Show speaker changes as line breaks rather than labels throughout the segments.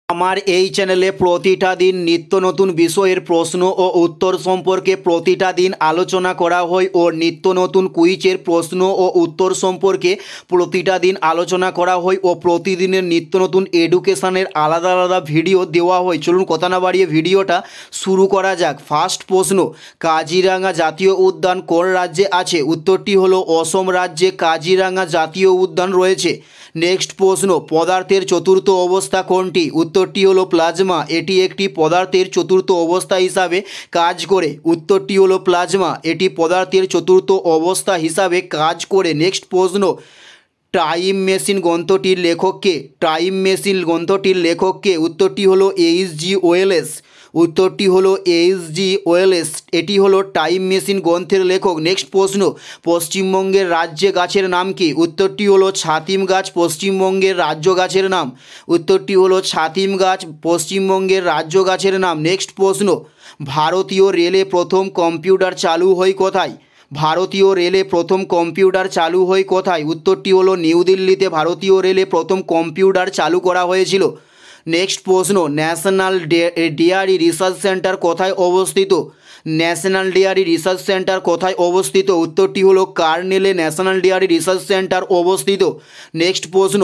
আমার এই চ্যানেলে প্রতিটা দিন নিত্য নতুন বিষয়ের প্রশ্ন ও উত্তর সম্পর্কে প্রতিটা দিন আলোচনা করা হয় ও নিত্য নতুন কুইজের প্রশ্ন ও উত্তর সম্পর্কে প্রতিটা দিন আলোচনা করা হয় ও প্রতিদিনের নিত্য নতুন এডুকেশনের আলাদা আলাদা ভিডিও দেওয়া হয়। চলুন কথা না বাড়িয়ে ভিডিওটা শুরু করা যাক। ফার্স্ট প্রশ্ন, কাজিরাঙা জাতীয় উদ্যান কোন রাজ্যে আছে? উত্তরটি হলো অসম রাজ্যে কাজিরাঙা জাতীয় উদ্যান রয়েছে। নেক্সট প্রশ্ন, পদার্থের চতুর্থ অবস্থা কোনটি? উত্তরটি হলো প্লাজমা। এটি একটি পদার্থের চতুর্থ অবস্থা হিসাবে কাজ করে। উত্তরটি হলো প্লাজমা। এটি পদার্থের চতুর্থ অবস্থা হিসাবে কাজ করে। নেক্সট প্রশ্ন, টাইম মেশিন গ্রন্থটির লেখককে? টাইম মেশিন গ্রন্থটির লেখককে? উত্তরটি হলো এইচ.জি. ওয়েলস। উত্তরটি হলো এইচ.জি. ওয়েলস। এটি হলো টাইম মেশিন গ্রন্থের লেখক। নেক্সট প্রশ্ন, পশ্চিমবঙ্গের রাজ্য গাছের নাম কি? উত্তরটি হলো ছাতিম গাছ পশ্চিমবঙ্গের রাজ্য গাছের নাম। উত্তরটি হলো ছাতিম গাছ পশ্চিমবঙ্গের রাজ্য গাছের নাম। নেক্সট প্রশ্ন, ভারতীয় রেলে প্রথম কম্পিউটার চালু হয় কোথায়? ভারতীয় রেলে প্রথম কম্পিউটার চালু হয় কোথায়? উত্তরটি হলো নিউ দিল্লিতে ভারতীয় রেলে প্রথম কম্পিউটার চালু করা হয়েছিল। নেক্সট প্রশ্ন, ন্যাশনাল ডেয়ারি রিসার্চ সেন্টার কোথায় অবস্থিত? ন্যাশনাল ডেয়ারি রিসার্চ সেন্টার কোথায় অবস্থিত? উত্তরটি হলো কার্নেলে ন্যাশনাল ডেয়ারি রিসার্চ সেন্টার অবস্থিত। নেক্সট প্রশ্ন,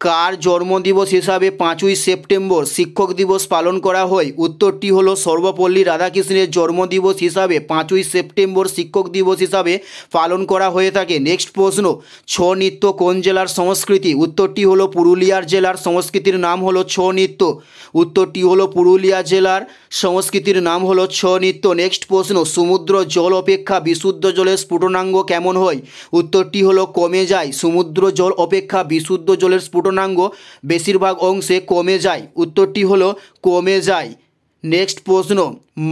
কার জন্মদিবস হিসাবে 5ই সেপ্টেম্বর শিক্ষক দিবস পালন করা হয়? উত্তরটি হলো সর্বপল্লী রাধাকৃষ্ণের জন্মদিবস হিসাবে 5ই সেপ্টেম্বর শিক্ষক দিবস হিসাবে পালন করা হয়ে থাকে। নেক্সট প্রশ্ন, ছৌ নৃত্য কোন জেলার সংস্কৃতি? উত্তরটি হলো পুরুলিয়ার জেলার সংস্কৃতির নাম হলো ছৌ নৃত্য। উত্তরটি হলো পুরুলিয়া জেলার সংস্কৃতির নাম হলো ছৌ নৃত্য। নেক্সট প্রশ্ন, সমুদ্র জল অপেক্ষা বিশুদ্ধ জলের স্ফুটনাঙ্গ কেমন হয়? উত্তরটি হলো কমে যায়। সমুদ্র জল অপেক্ষা বিশুদ্ধ জলের স্ফুটনাঙ্গ বেশিরভাগ অংশে কমে যায়। উত্তরটি হলো কমে যায়। নেক্সট প্রশ্ন,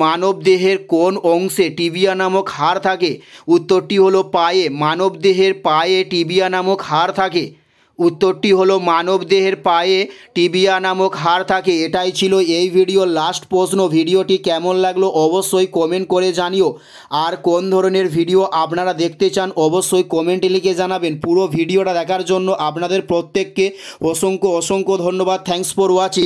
মানব দেহের কোন অংশে টিবিয়া নামক হাড় থাকে? উত্তরটি হলো পায়ে। মানব দেহের পায়ে টিবিয়া নামক হাড় থাকে। উত্তরটি হলো মানব দেহের পায়ে টিবিয়া নামক হাড় থাকে। এটাই ছিল এই ভিডিওর লাস্ট প্রশ্ন। ভিডিওটি কেমন লাগলো অবশ্যই কমেন্ট করে জানিও। আর কোন ধরনের ভিডিও আপনারা দেখতে চান অবশ্যই কমেন্টে লিখে জানাবেন। পুরো ভিডিওটা দেখার জন্য আপনাদের প্রত্যেককে অসংখ্য অসংখ্য ধন্যবাদ। Thanks for watching.